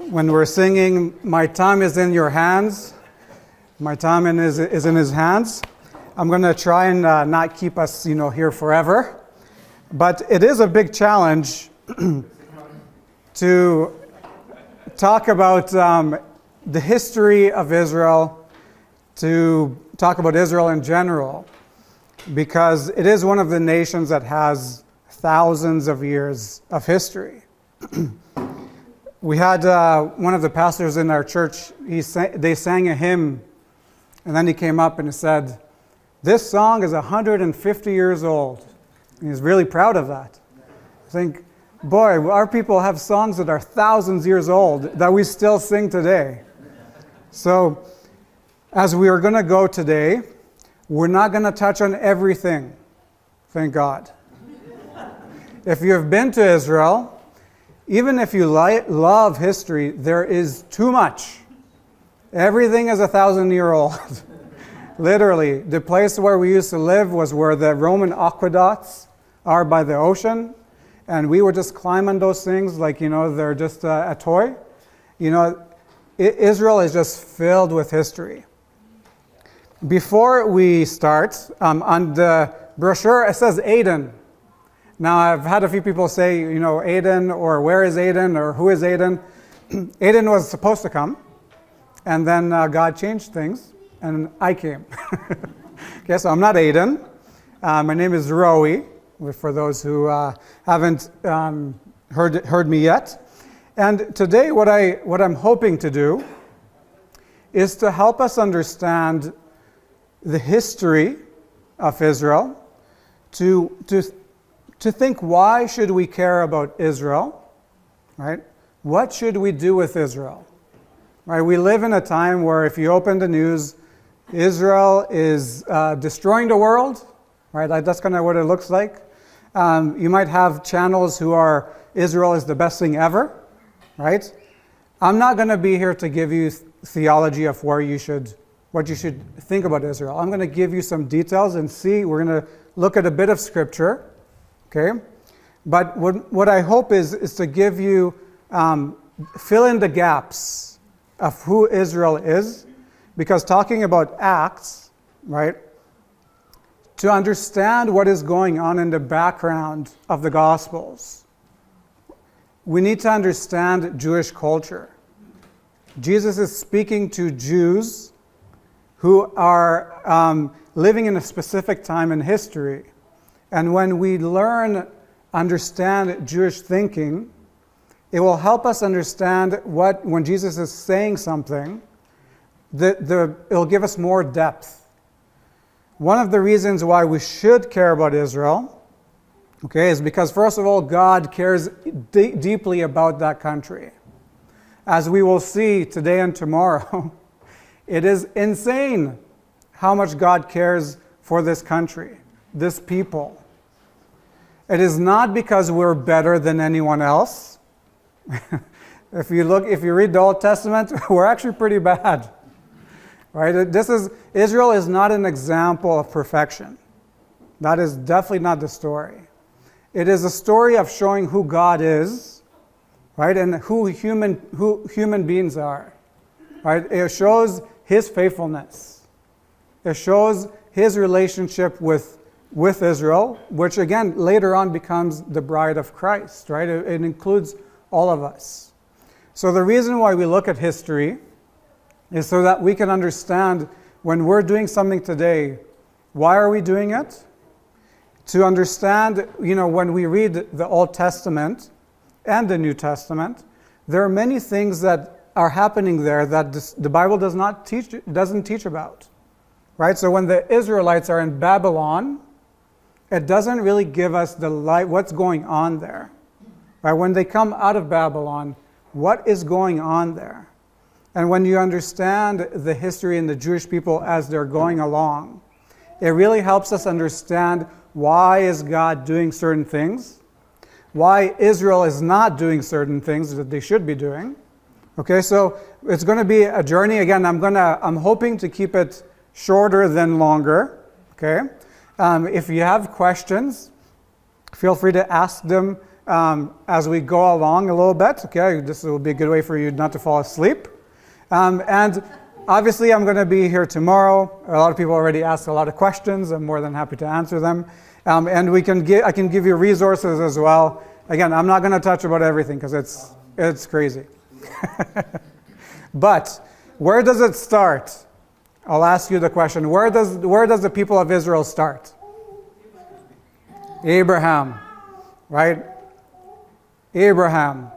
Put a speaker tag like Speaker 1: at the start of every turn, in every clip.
Speaker 1: when we're singing, "My time is in your hands," my time is in his hands. I'm going to try and not keep us, here forever. But it is a big challenge to talk about the history of Israel, to talk about Israel in general, because it is one of the nations that has thousands of years of history. We had one of the pastors in our church, they sang a hymn, and then he came up and he said, "This song is 150 years old." And he's really proud of that. I think, boy, our people have songs that are thousands years old that we still sing today. So, as we are going to go today, we're not going to touch on everything, thank God. If you have been to Israel, even if you love history, there is too much. Everything is 1,000-year-old. Literally, the place where we used to live was where the Roman aqueducts are by the ocean, and we would just climb on those things like, they're just a toy. Israel is just filled with history. Before we start, on the brochure it says Aden. Now, I've had a few people say, Aden, or where is Aden, or who is Aden? Aden was supposed to come, and then God changed things, and I came. Okay, so I'm not Aden. My name is Roei, for those who haven't heard me yet. And today, what I'm hoping to do is to help us understand the history of Israel, to think, why should we care about Israel, right? What should we do with Israel, right? We live in a time where if you open the news, Israel is destroying the world, right? That's kind of what it looks like. You might have channels who are, Israel is the best thing ever, right? I'm not going to be here to give you theology of what you should think about Israel. I'm going to give you some details and we're going to look at a bit of scripture. Okay, but what I hope is to give you, fill in the gaps of who Israel is, because talking about Acts, right, to understand what is going on in the background of the Gospels, we need to understand Jewish culture. Jesus is speaking to Jews who are living in a specific time in history. And when we understand Jewish thinking, it will help us understand when Jesus is saying something, it'll give us more depth. One of the reasons why we should care about Israel, okay, is because, first of all, God cares deeply about that country. As we will see today and tomorrow, it is insane how much God cares for this country, this people. It is not because we're better than anyone else. If you read the Old Testament, we're actually pretty bad. Right? Israel is not an example of perfection. That is definitely not the story. It is a story of showing who God is, right? And who human beings are. Right? It shows his faithfulness. It shows his relationship with Israel, which again later on becomes the bride of Christ, right? It includes all of us. So the reason why we look at history is so that we can understand when we're doing something today, why are we doing it? To understand, when we read the Old Testament and the New Testament, there are many things that are happening there that the Bible doesn't teach about, right? So when the Israelites are in Babylon, it doesn't really give us the light, what's going on there. Right? When they come out of Babylon, what is going on there? And when you understand the history and the Jewish people as they're going along, it really helps us understand why is God doing certain things, why Israel is not doing certain things that they should be doing. Okay, so it's going to be a journey. Again, I'm hoping to keep it shorter than longer. Okay. If you have questions, feel free to ask them as we go along a little bit. Okay, this will be a good way for you not to fall asleep. And obviously, I'm going to be here tomorrow. A lot of people already asked a lot of questions. I'm more than happy to answer them. And I can give you resources as well. Again, I'm not going to touch about everything because it's crazy. But where does it start? I'll ask you the question. Where does the people of Israel start? Abraham, right? Abraham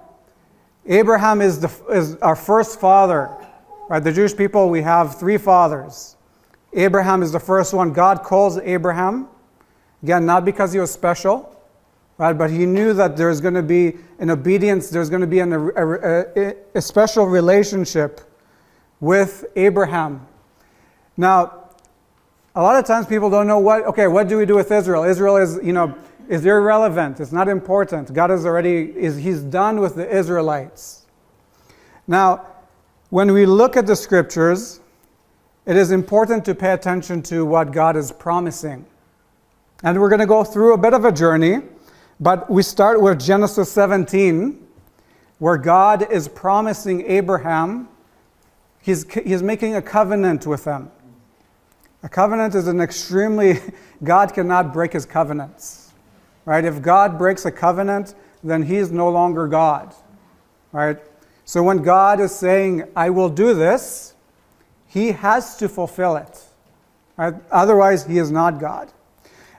Speaker 1: is our first father, right? The Jewish people, we have 3 fathers. Abraham is the first one. God calls Abraham, again, not because he was special, right? But he knew that there's going to be an obedience, there's going to be a special relationship with Abraham. Now, a lot of times people don't know what do we do with Israel? Israel is irrelevant. It's not important. God he's done with the Israelites. Now, when we look at the scriptures, it is important to pay attention to what God is promising. And we're going to go through a bit of a journey, but we start with Genesis 17, where God is promising Abraham, he's making a covenant with them. A covenant is God cannot break his covenants, right? If God breaks a covenant, then he is no longer God, right? So when God is saying, I will do this, he has to fulfill it, right? Otherwise, he is not God.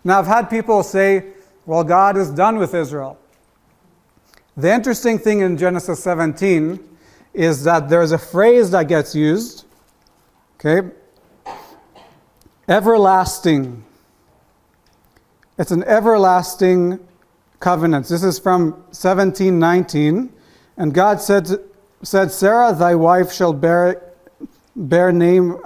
Speaker 1: Now, I've had people say, well, God is done with Israel. The interesting thing in Genesis 17 is that there's a phrase that gets used, okay? Everlasting. It's an everlasting covenant. This is from 17:19. And God said, Sarah, thy wife shall bear name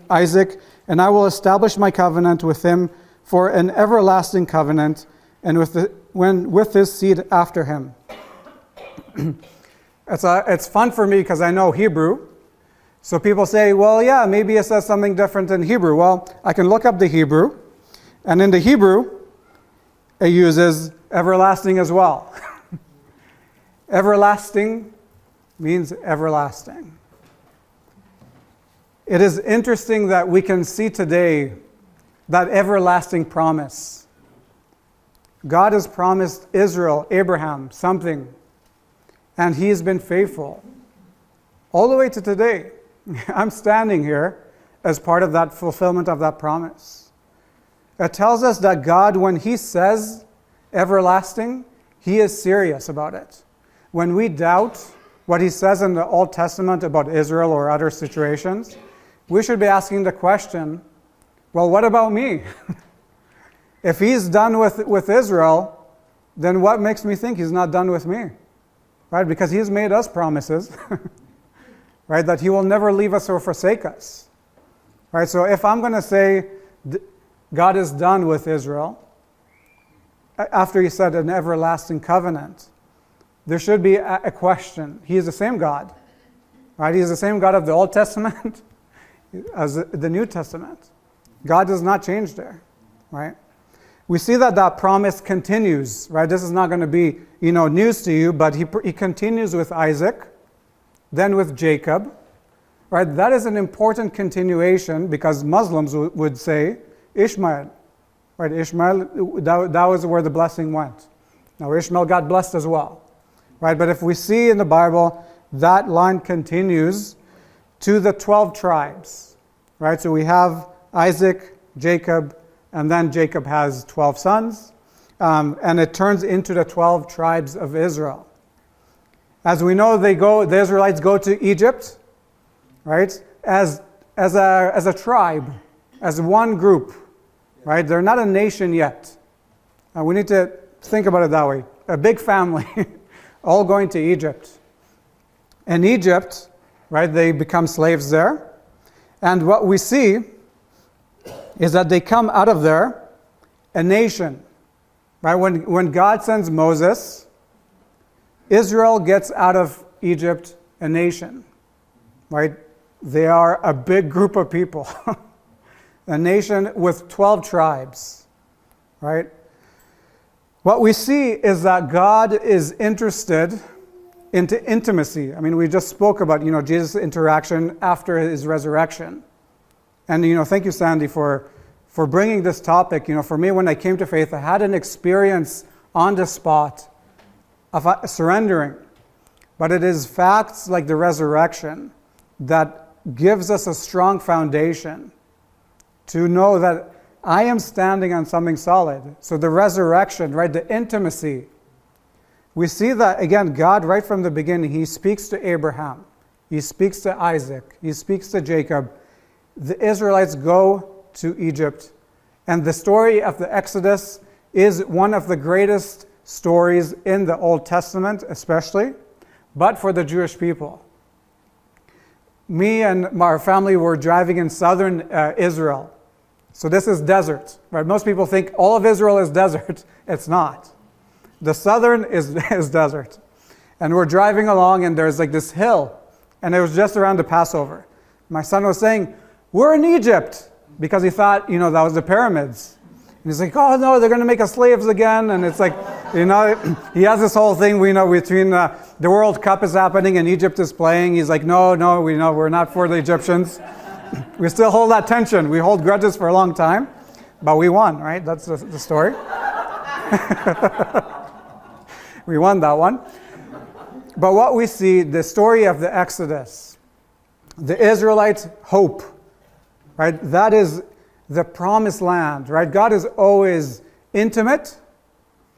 Speaker 1: Isaac, and I will establish my covenant with him for an everlasting covenant, and with his seed after him. It's fun for me because I know Hebrew. So people say, well, yeah, maybe it says something different in Hebrew. Well, I can look up the Hebrew, and in the Hebrew, it uses everlasting as well. Everlasting means everlasting. It is interesting that we can see today that everlasting promise. God has promised Israel, Abraham, something, and he has been faithful all the way to today. I'm standing here as part of that fulfillment of that promise. It tells us that God, when he says everlasting, he is serious about it. When we doubt what he says in the Old Testament about Israel or other situations, we should be asking the question, well, what about me? If he's done with Israel, then what makes me think he's not done with me? Right? Because he's made us promises. Right, that he will never leave us or forsake us. Right, so if I'm going to say God is done with Israel, after he said an everlasting covenant, there should be a question. He is the same God. Right, he is the same God of the Old Testament as the New Testament. God does not change there. Right, we see that promise continues. Right, this is not going to be news to you, but he continues with Isaac. Then with Jacob, right? That is an important continuation because Muslims would say Ishmael, right? Ishmael, that was where the blessing went. Now Ishmael got blessed as well, right? But if we see in the Bible, that line continues to the 12 tribes, right? So we have Isaac, Jacob, and then Jacob has 12 sons, and it turns into the 12 tribes of Israel. As we know, the Israelites go to Egypt, right? As a tribe, as one group, right? They're not a nation yet. We need to think about it that way. A big family, all going to Egypt. In Egypt, right? They become slaves there, and what we see is that they come out of there a nation, right? When God sends Moses, Israel gets out of Egypt a nation, right? They are a big group of people, a nation with 12 tribes, right? What we see is that God is interested into intimacy. I mean, we just spoke about, Jesus' interaction after his resurrection. And, thank you, Sandy, for bringing this topic. For me, when I came to faith, I had an experience on the spot of surrendering. But it is facts like the resurrection that gives us a strong foundation to know that I am standing on something solid. So the resurrection, right, the intimacy. We see that, again, God, right from the beginning, he speaks to Abraham. He speaks to Isaac. He speaks to Jacob. The Israelites go to Egypt. And the story of the Exodus is one of the greatest stories in the Old Testament, especially, but for the Jewish people. Me and our family were driving in southern Israel. So this is desert, right? Most people think all of Israel is desert. It's not. The southern is desert. And we're driving along and there's like this hill. And it was just around the Passover. My son was saying, we're in Egypt. Because he thought, that was the pyramids. And he's like, oh no, they're going to make us slaves again. And it's like, he has this whole thing, between the World Cup is happening and Egypt is playing. He's like, no, we're not for the Egyptians. We still hold that tension. We hold grudges for a long time, but we won, right? That's the story. We won that one. But what we see, the story of the Exodus, the Israelites' hope, right? That is the promised land, right? God is always intimate,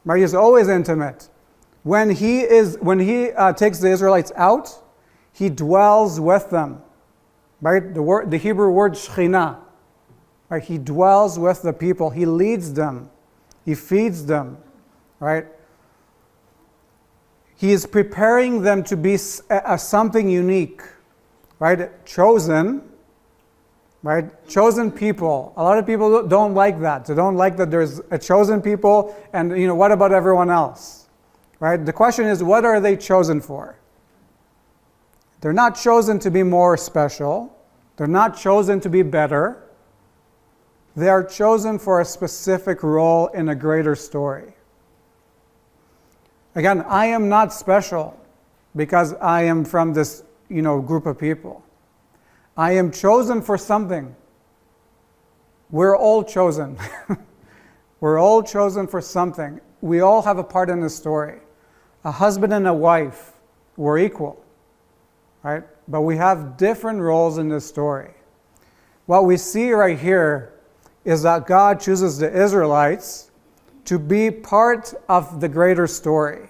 Speaker 1: right? He's always intimate. When he takes the Israelites out, he dwells with them, right? The Hebrew word shechina, right? He dwells with the people. He leads them. He feeds them, right? He is preparing them to be something unique, right? Chosen, right? Chosen people. A lot of people don't like that. They don't like that there's a chosen people and, what about everyone else? Right? The question is, what are they chosen for? They're not chosen to be more special. They're not chosen to be better. They are chosen for a specific role in a greater story. Again, I am not special because I am from this, group of people. I am chosen for something. We're all chosen. We're all chosen for something. We all have a part in the story. A husband and a wife, we're equal, right? But we have different roles in this story. What we see right here is that God chooses the Israelites to be part of the greater story,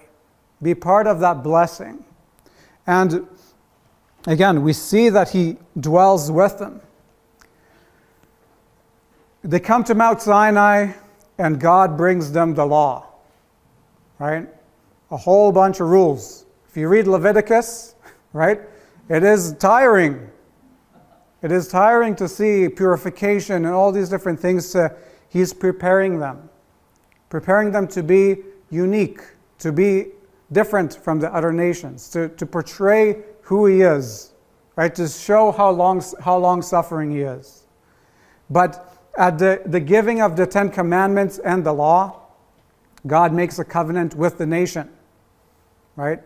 Speaker 1: be part of that blessing. And again, we see that he dwells with them. They come to Mount Sinai, and God brings them the law, right? A whole bunch of rules. If you read Leviticus, right, it is tiring. It is tiring to see purification and all these different things. He's preparing them to be unique, to be different from the other nations, to portray who he is, right? To show how long suffering he is. But at the giving of the 10 Commandments and the law, God makes a covenant with the nation, right?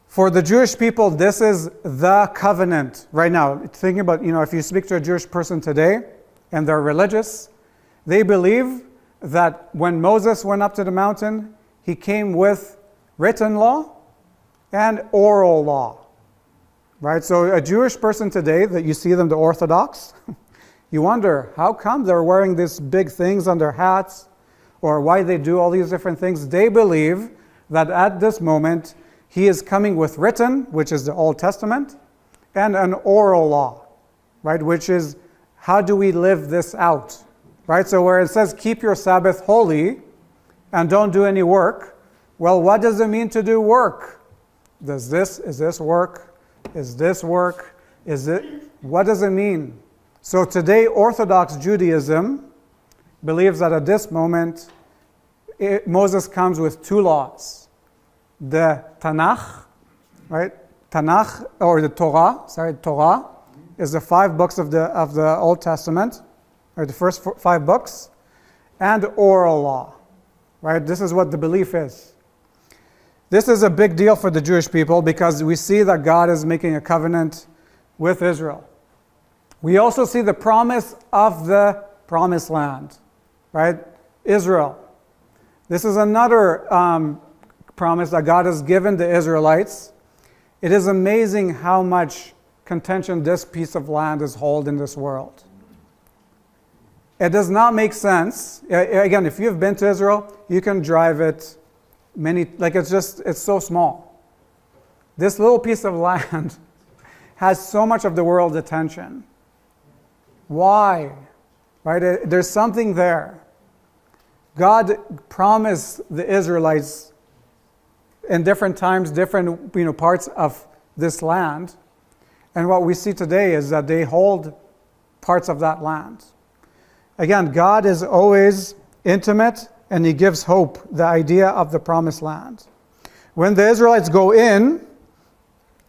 Speaker 1: For the Jewish people, this is the covenant right now. Thinking about, if you speak to a Jewish person today and they're religious, they believe that when Moses went up to the mountain, he came with written law and oral law, right? So a Jewish person today, that you see them, the Orthodox, you wonder, how come they're wearing these big things on their hats, or why they do all these different things? They believe that at this moment, he is coming with written, which is the Old Testament, and an oral law, right? Which is, how do we live this out, right? So where it says, keep your Sabbath holy and don't do any work, well, what does it mean to do work? Is this work? Is this work? What does it mean? So today, Orthodox Judaism believes that at this moment, Moses comes with 2 laws. The Tanakh, right? Tanakh, or the Torah is the 5 books of the Old Testament, or the first 5 books, and oral law. right? This is what the belief is. This is a big deal for the Jewish people because we see that God is making a covenant with Israel. We also see the promise of the promised land, right? Israel. This is another promise that God has given the Israelites. It is amazing how much contention this piece of land is held in this world. It does not make sense. Again, if you've been to Israel, you can drive it it's so small. This little piece of land has so much of the world's attention. Why? Right? There's something there. God promised the Israelites in different times, different parts of this land. And what we see today is that they hold parts of that land. Again, God is always intimate and He gives hope, the idea of the promised land. When the Israelites go in,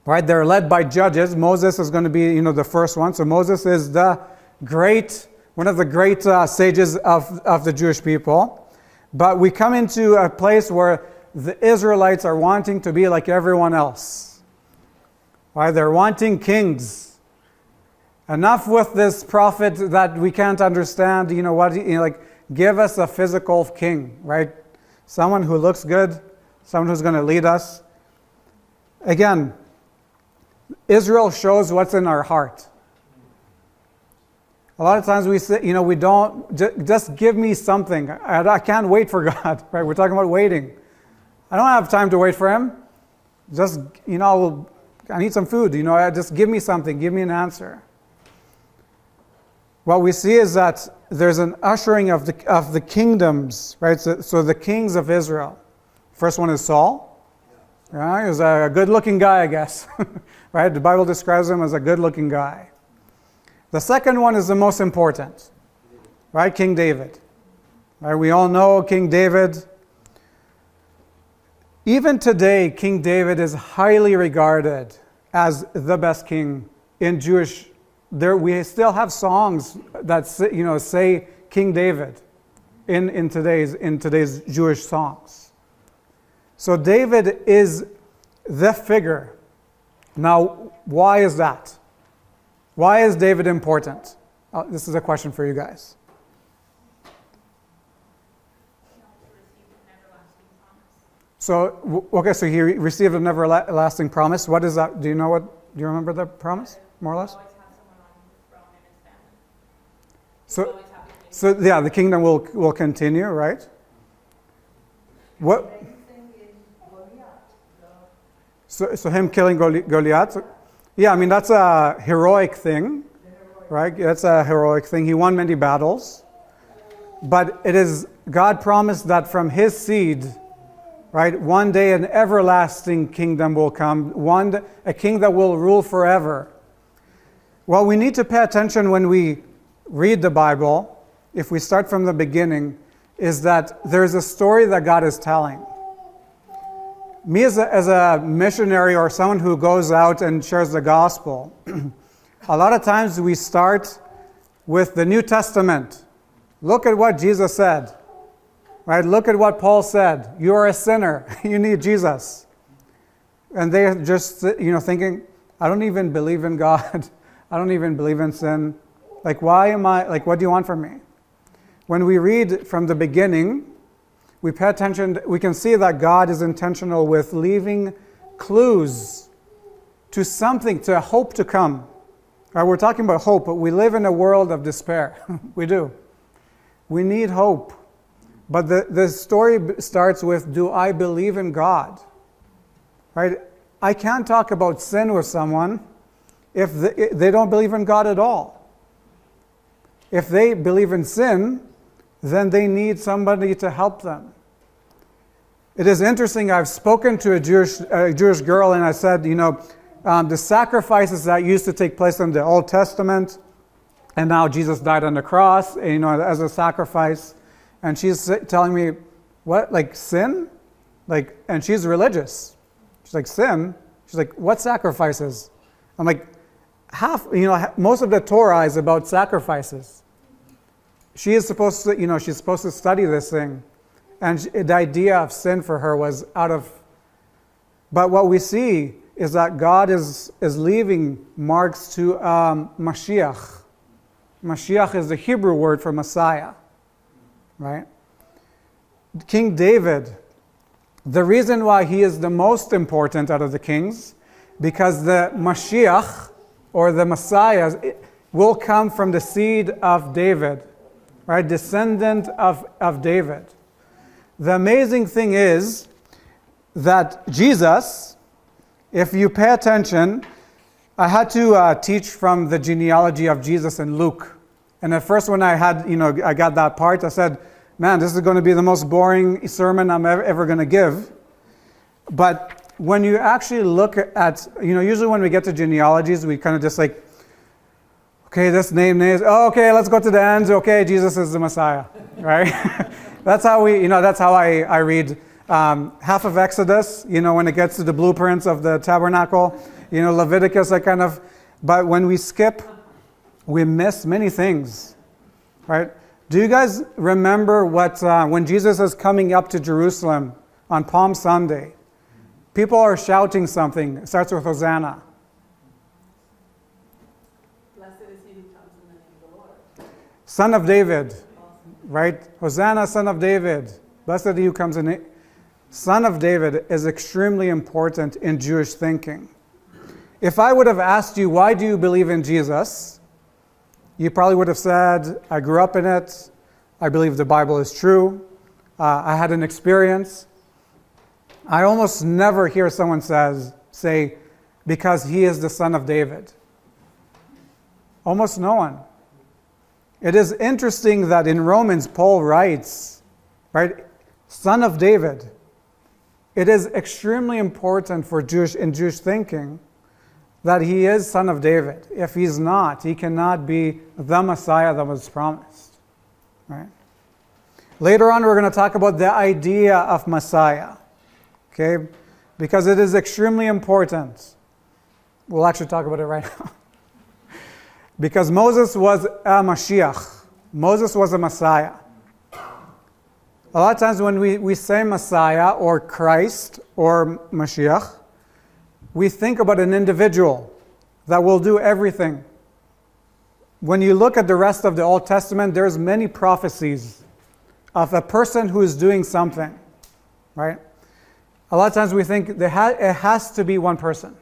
Speaker 1: right, they're led by judges. Moses is going to be, the first one. So Moses is one of the great sages of the Jewish people. But we come into a place where the Israelites are wanting to be like everyone else. Right? They're wanting kings. Enough with this prophet that we can't understand, give us a physical king, right? Someone who looks good, someone who's going to lead us. Again, Israel shows what's in our heart. A lot of times we say, we don't, just give me something. I can't wait for God, right? We're talking about waiting. I don't have time to wait for Him. Just, I need some food, just give me something, give me an answer. What we see is that there's an ushering of the kingdoms, right? So the kings of Israel. First one is Saul. Yeah, he was a good-looking guy, I guess. Right? The Bible describes him as a good-looking guy. The second one is the most important, right? King David. Right? We all know King David. Even today, King David is highly regarded as the best king in Jewish. We still have songs that say King David in today's Jewish songs. So David is the figure. Now, why is that? Why is David important? This is a question for you guys. So he received an everlasting promise. What is that? Do you remember the promise, more or less? So the kingdom will continue, right? What? So him killing Goliath. Yeah, that's a heroic thing, right? That's a heroic thing. He won many battles, but it is God promised that from his seed, right? One day an everlasting kingdom will come. A king that will rule forever. Well, we need to pay attention when we read the Bible, if we start from the beginning, is that there's a story that God is telling. Me as a missionary or someone who goes out and shares the gospel, a lot of times we start with the New Testament. Look at what Jesus said. Right? Look at what Paul said. You are a sinner. You need Jesus. And they're just, thinking, I don't even believe in God. I don't even believe in sin. What do you want from me? When we read from the beginning, we pay attention, we can see that God is intentional with leaving clues to something, to hope to come. Right, we're talking about hope, but we live in a world of despair. We do. We need hope. But the story starts with, do I believe in God? Right? I can't talk about sin with someone if they don't believe in God at all. If they believe in sin, then they need somebody to help them. It is interesting, I've spoken to a Jewish girl and I said, the sacrifices that used to take place in the Old Testament, and now Jesus died on the cross, as a sacrifice. And she's telling me, what, sin? And she's religious. She's like, sin? She's like, what sacrifices? I'm like, most of the Torah is about sacrifices. She is supposed to, she's supposed to study this thing. and the idea of sin for her was out of... But what we see is that God is leaving marks to Mashiach. Mashiach is the Hebrew word for Messiah, right? King David, the reason why he is the most important out of the kings, because the Mashiach, or the Messiah, will come from the seed of David, right? Descendant of David. The amazing thing is that Jesus, if you pay attention, I had to teach from the genealogy of Jesus in Luke. And at first when I got that part, I said, man, this is going to be the most boring sermon I'm ever going to give. But when you actually look at, usually when we get to genealogies, we kind of just like, okay, this name is, okay, let's go to the ends. Okay, Jesus is the Messiah, right? That's how I read half of Exodus, when it gets to the blueprints of the tabernacle, Leviticus, but when we skip, we miss many things, right? Do you guys remember when Jesus is coming up to Jerusalem on Palm Sunday? People are shouting something. It starts with Hosanna.
Speaker 2: Blessed is he who comes in the name of the Lord.
Speaker 1: Son of David, right? Hosanna, son of David. Blessed is he who comes in the name. Son of David is extremely important in Jewish thinking. If I would have asked you, why do you believe in Jesus? You probably would have said, I grew up in it. I believe the Bible is true. I had an experience. I almost never hear someone say, because he is the son of David. Almost no one. It is interesting that in Romans, Paul writes, right, son of David. It is extremely important for Jewish thinking that he is son of David. If he's not, he cannot be the Messiah that was promised. Right? Later on, we're going to talk about the idea of Messiah. Okay? Because it is extremely important. We'll actually talk about it right now. Because Moses was a Mashiach. Moses was a Messiah. A lot of times when we say Messiah or Christ or Mashiach, we think about an individual that will do everything. When you look at the rest of the Old Testament, there's many prophecies of a person who is doing something, right? A lot of times we think it has to be one person.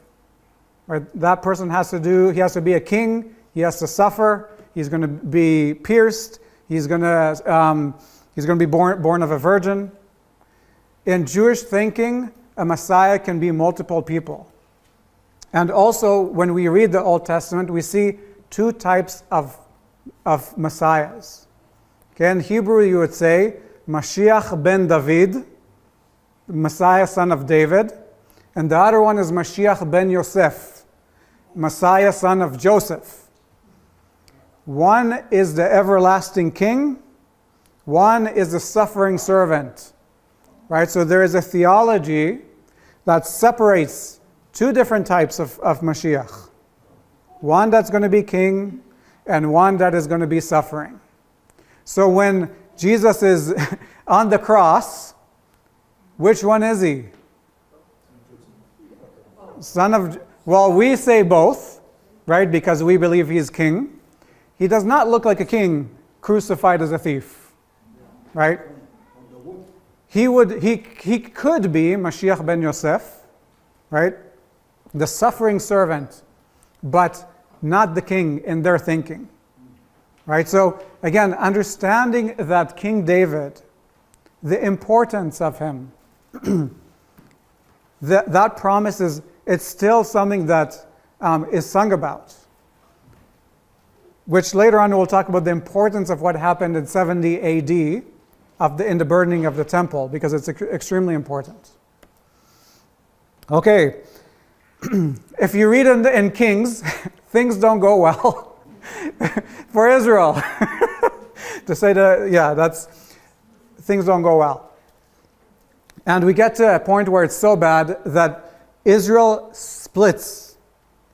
Speaker 1: Right? That person he has to be a king, he has to suffer, he's going to be pierced, he's going to be born of a virgin. In Jewish thinking, a Messiah can be multiple people. And also, when we read the Old Testament, we see two types of Messiahs. Okay, in Hebrew, you would say, Mashiach ben David, Messiah, son of David. And the other one is Mashiach ben Yosef, Messiah, son of Joseph. One is the everlasting king. One is the suffering servant. Right? So there is a theology that separates two different types of Mashiach. One that's going to be king, and one that is going to be suffering. So when Jesus is on the cross, which one is he? Well, we say both, right? Because we believe he's king. He does not look like a king crucified as a thief, right? He could be Mashiach ben Yosef, right? The suffering servant, but not the king in their thinking. Right? So, again, understanding that King David, the importance of him, that promise it's still something that is sung about. Which later on we'll talk about the importance of what happened in 70 AD in the burning of the temple, because it's extremely important. Okay. If you read in Kings, things don't go well for Israel. Things don't go well. And we get to a point where it's so bad that Israel splits,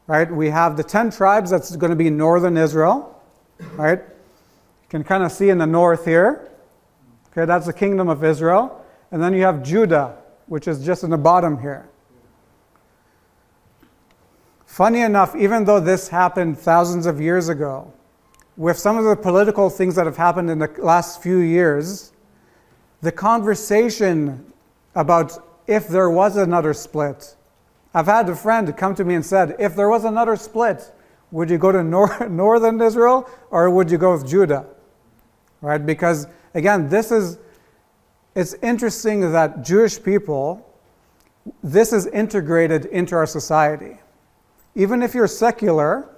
Speaker 1: right? We have the 10 tribes that's going to be northern Israel, right? You can kind of see in the north here, Okay, that's the kingdom of Israel. And then you have Judah, which is just in the bottom here. Funny enough, even though this happened thousands of years ago, with some of the political things that have happened in the last few years, the conversation about if there was another split, I've had a friend come to me and said, if there was another split, would you go to northern Israel or would you go with Judah? Right? Because again, it's interesting that Jewish people, this is integrated into our society. Even if you're secular,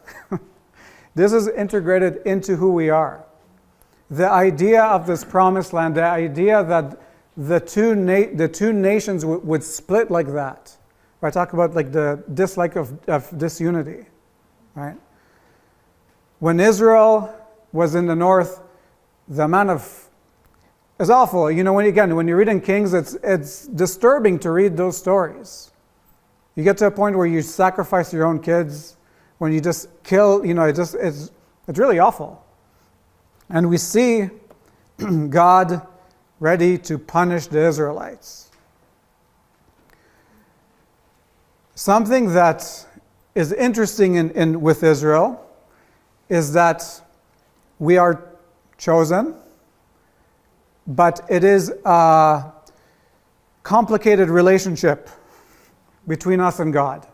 Speaker 1: this is integrated into who we are. The idea of this promised land, the idea that the two nations would split like that. I talk about like the dislike of disunity, right? When Israel was in the north, the amount of it's awful. You know, when you read in Kings, it's disturbing to read those stories. You get to a point where you sacrifice your own kids, when you just kill. You know, it's really awful. And we see God ready to punish the Israelites. Something that is interesting with Israel is that we are chosen, but it is a complicated relationship between us and God.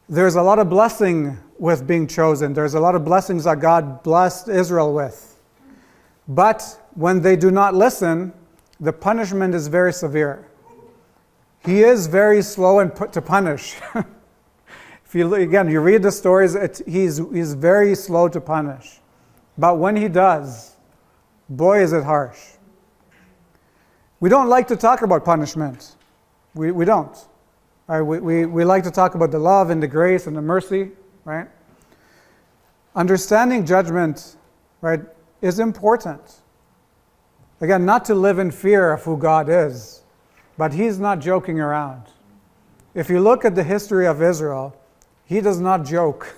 Speaker 1: There's a lot of blessing with being chosen. There's a lot of blessings that God blessed Israel with. But when they do not listen, the punishment is very severe. He is very slow to punish. If you read the stories, he's very slow to punish. But when he does, boy, is it harsh. We don't like to talk about punishment. We don't. Right? We like to talk about the love and the grace and the mercy, right? Understanding judgment, right, is important. Again, not to live in fear of who God is, but He's not joking around. If you look at the history of Israel, He does not joke.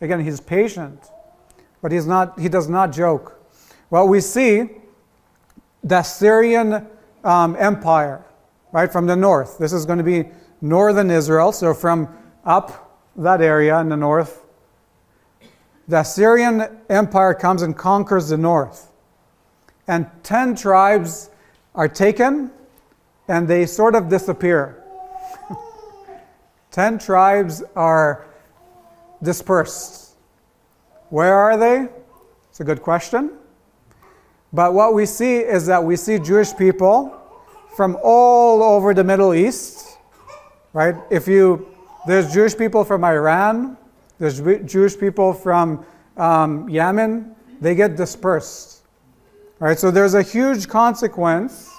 Speaker 1: Again, He's patient, but He does not joke. Well, we see the Syrian Empire, right, from the north. This is going to be northern Israel, so from up that area in the north, the Syrian Empire comes and conquers the north. And 10 tribes are taken, and they sort of disappear. 10 tribes are dispersed. Where are they? It's a good question. But what we see is that we see Jewish people from all over the Middle East, right? There's Jewish people from Iran, there's Jewish people from Yemen, they get dispersed. Right? So there's a huge consequence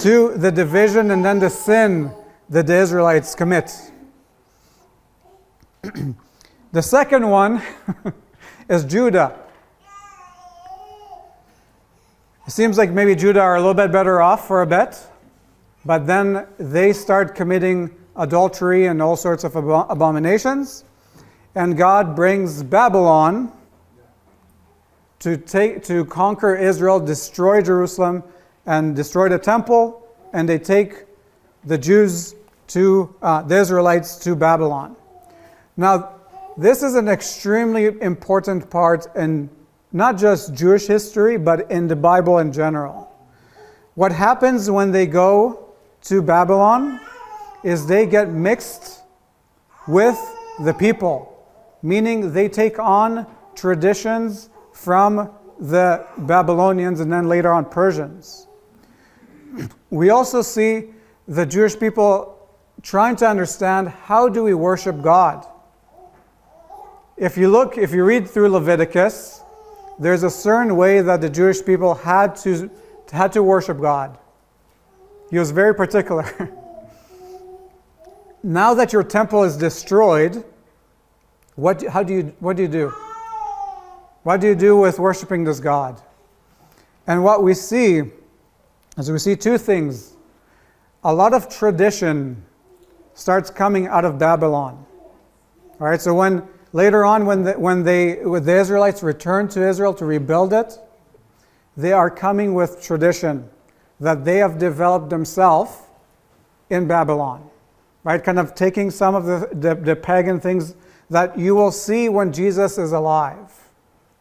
Speaker 1: to the division and then the sin that the Israelites commit. The second one is Judah. It seems like maybe Judah are a little bit better off for a bit, but then they start committing adultery and all sorts of abominations, and God brings Babylon to conquer Israel, destroy Jerusalem, and destroy the temple, and they take the the Israelites to Babylon. Now, this is an extremely important part in not just Jewish history, but in the Bible in general. What happens when they go to Babylon is they get mixed with the people, meaning they take on traditions from the Babylonians and then later on Persians. We also see the Jewish people trying to understand, how do we worship God? If you read through Leviticus, there's a certain way that the Jewish people had to worship God. He was very particular. Now that your temple is destroyed, what do you do? What do you do with worshiping this God? And what we see is we see two things. A lot of tradition starts coming out of Babylon. All right, so later on, when the Israelites returned to Israel to rebuild it, they are coming with tradition that they have developed themselves in Babylon, right? Kind of taking some of the pagan things that you will see when Jesus is alive.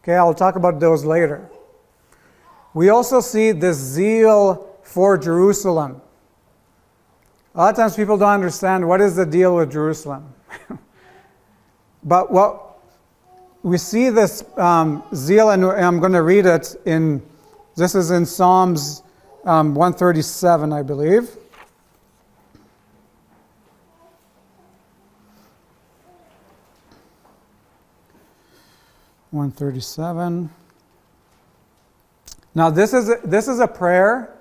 Speaker 1: Okay, I'll talk about those later. We also see this zeal for Jerusalem. A lot of times people don't understand what is the deal with Jerusalem. But what we see this zeal, and I'm going to read it this is in Psalms 137, I believe. Now this is a prayer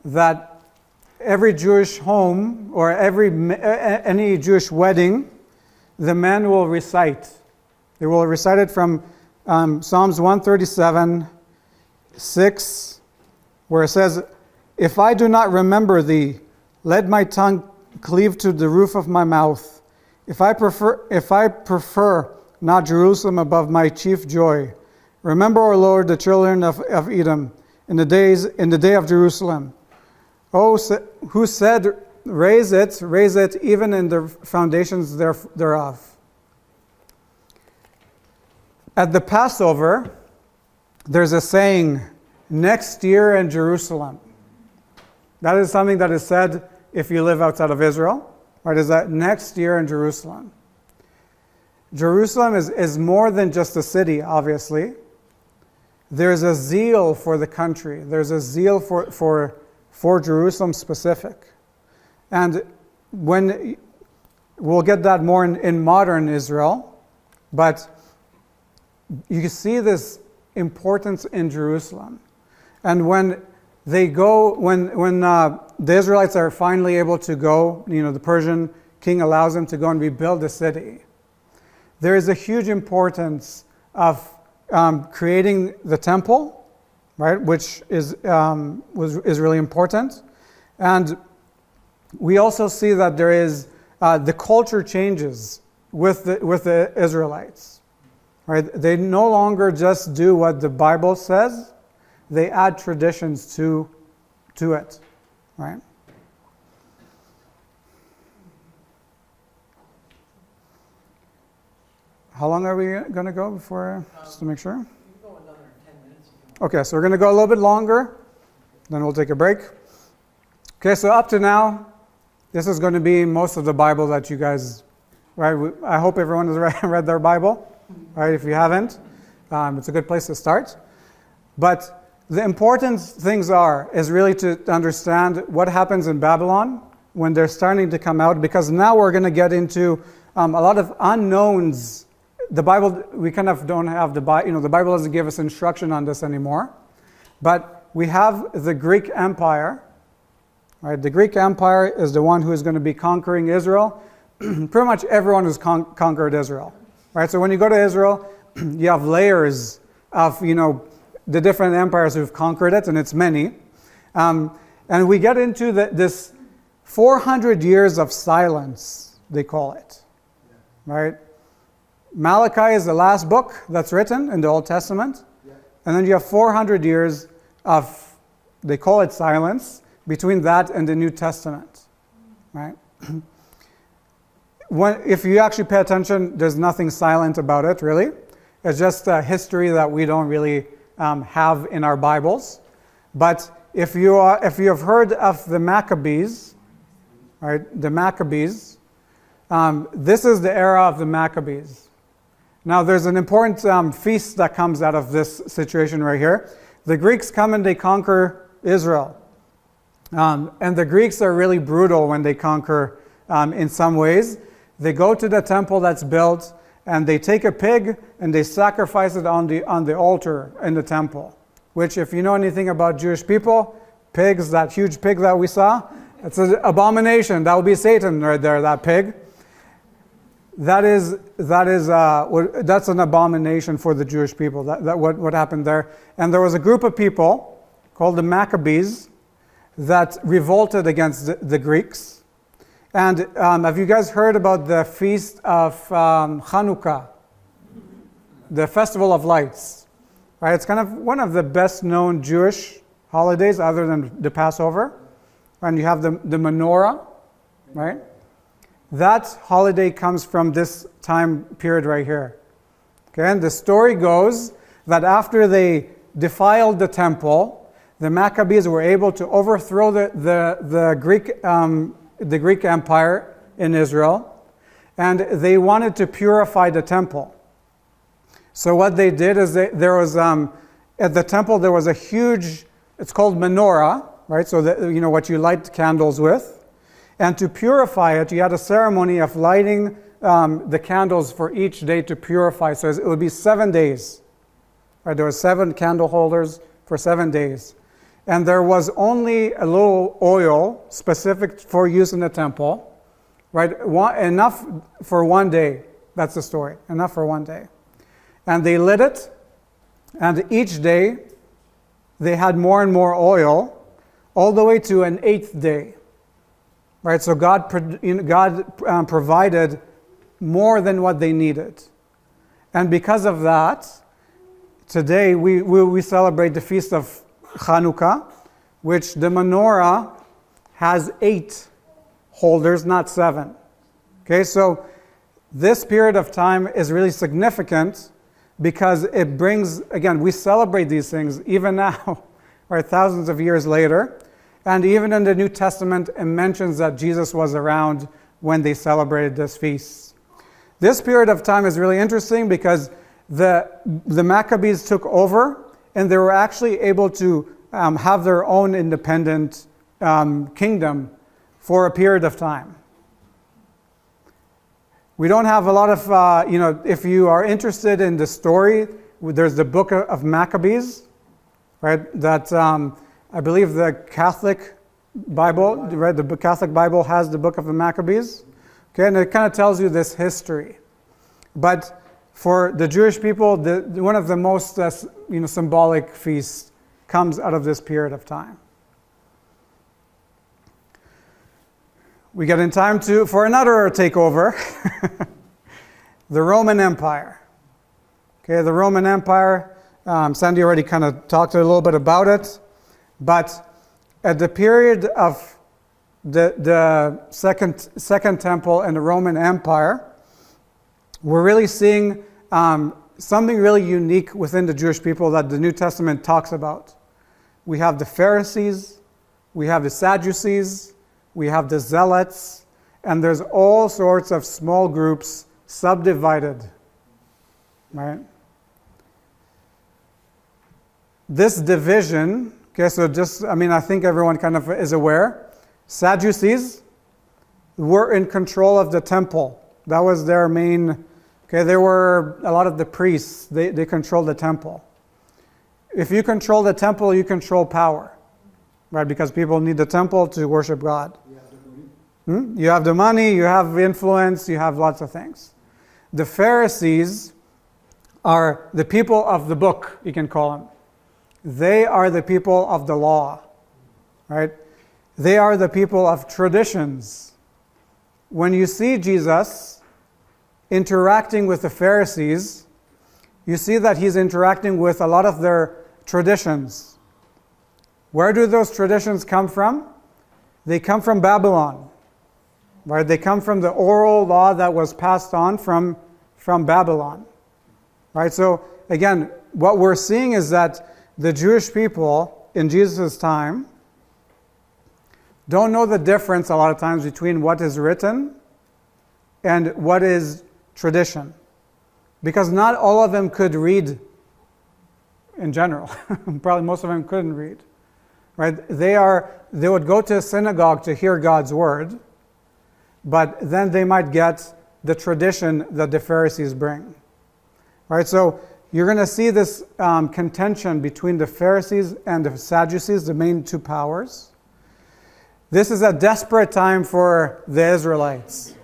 Speaker 1: that every Jewish home or any Jewish wedding, the men will recite. They will recite it from Psalms 137, 6, where it says, "If I do not remember thee, let my tongue cleave to the roof of my mouth. If I prefer not Jerusalem above my chief joy. Remember, O Lord, the children of Edom in the day of Jerusalem. Oh, who said, raise it, even in the foundations thereof." At the Passover, there's a saying, "Next year in Jerusalem." That is something that is said if you live outside of Israel, right? Is that next year in Jerusalem? Jerusalem is more than just a city, obviously. There's a zeal for the country. There's a zeal for Jerusalem specific. And when we'll get that more in modern Israel, but you see this importance in Jerusalem. And when they go, when the Israelites are finally able to go, the Persian king allows them to go and rebuild the city. There is a huge importance of creating the temple, right, which is really important. And we also see that there is the culture changes with the Israelites, right? They no longer just do what the Bible says; they add traditions to it, right? How long are we going to go before, just to make sure?
Speaker 3: You can go another 10 minutes.
Speaker 1: Okay, so we're going to go a little bit longer, then we'll take a break. Okay, so up to now, this is going to be most of the Bible that you guys, right? I hope everyone has read their Bible, right? If you haven't, it's a good place to start. But the important things is really to understand what happens in Babylon when they're starting to come out, because now we're going to get into a lot of unknowns. The Bible, we kind of don't have the Bible, the Bible doesn't give us instruction on this anymore. But we have the Greek Empire, right? The Greek Empire is the one who is going to be conquering Israel. Pretty much everyone has conquered Israel, right? So when you go to Israel, you have layers of, the different empires who've conquered it, and it's many. And we get into this 400 years of silence, they call it, right? Malachi is the last book that's written in the Old Testament. Yeah. And then you have 400 years of, they call it silence, between that and the New Testament, right? If you actually pay attention, there's nothing silent about it, really. It's just a history that we don't really have in our Bibles. But if you have heard of the Maccabees, right? The Maccabees, this is the era of the Maccabees. Now, there's an important feast that comes out of this situation right here. The Greeks come and they conquer Israel. And the Greeks are really brutal when they conquer in some ways. They go to the temple that's built, and they take a pig and they sacrifice it on the altar in the temple. Which, if you know anything about Jewish people, pigs, that huge pig that we saw, it's an abomination. That would be Satan right there, that pig. That's an abomination for the Jewish people. What happened there. And there was a group of people called the Maccabees that revolted against the Greeks. And have you guys heard about the feast of Hanukkah, the Festival of Lights? right? It's kind of one of the best known Jewish holidays other than the Passover. And you have the menorah, right? That holiday comes from this time period right here. Okay, and the story goes that after they defiled the temple, the Maccabees were able to overthrow the Greek Empire in Israel, and they wanted to purify the temple. So what they did is at the temple there was a huge, it's called menorah, right? So that, what you light candles with. And to purify it, you had a ceremony of lighting the candles for each day to purify. So it would be 7 days. Right? There were 7 candle holders for 7 days. And there was only a little oil specific for use in the temple. Right? Enough for 1 day. That's the story. Enough for 1 day. And they lit it. And each day, they had more and more oil, all the way to an 8th day. Right, so God provided more than what they needed. And because of that, today we celebrate the feast of Chanukah, which the menorah has 8 holders, not 7. Okay, so this period of time is really significant because it brings, again, we celebrate these things even now, right, thousands of years later. And even in the New Testament, it mentions that Jesus was around when they celebrated this feast. This period of time is really interesting because the Maccabees took over and they were actually able to have their own independent kingdom for a period of time. We don't have a lot of, if you are interested in the story, there's the book of Maccabees, right, that I believe the Catholic Bible, right? The Catholic Bible has the book of the Maccabees. Okay, and it kind of tells you this history. But for the Jewish people, one of the most symbolic feasts comes out of this period of time. We get in time for another takeover, the Roman Empire. Okay, the Roman Empire. Sandy already kind of talked a little bit about it. But at the period of the second temple and the Roman Empire, we're really seeing something really unique within the Jewish people that the New Testament talks about. We have the Pharisees, we have the Sadducees, we have the Zealots, and there's all sorts of small groups subdivided, right? This division, okay, so I think everyone kind of is aware. Sadducees were in control of the temple. That was their main, okay, there were a lot of the priests, they controlled the temple. If you control the temple, you control power, right? Because people need the temple to worship God. You have the money, you have influence, you have lots of things. The Pharisees are the people of the book, you can call them. They are the people of the law, right? They are the people of traditions. When you see Jesus interacting with the Pharisees, you see that he's interacting with a lot of their traditions. Where do those traditions come from? They come from Babylon, right? They come from the oral law that was passed on from Babylon, right? So again, what we're seeing is that the Jewish people in Jesus' time don't know the difference a lot of times between what is written and what is tradition. Because not all of them could read in general. Probably most of them couldn't read. Right? They would go to a synagogue to hear God's word, but then they might get the tradition that the Pharisees bring. Right? So you're going to see this contention between the Pharisees and the Sadducees, the main two powers. This is a desperate time for the Israelites.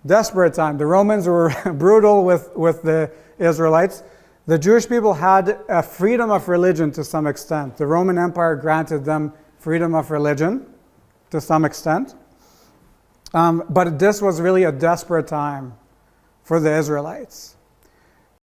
Speaker 1: Desperate time. The Romans were brutal with the Israelites. The Jewish people had a freedom of religion to some extent. The Roman Empire granted them freedom of religion to some extent. But this was really a desperate time for the Israelites.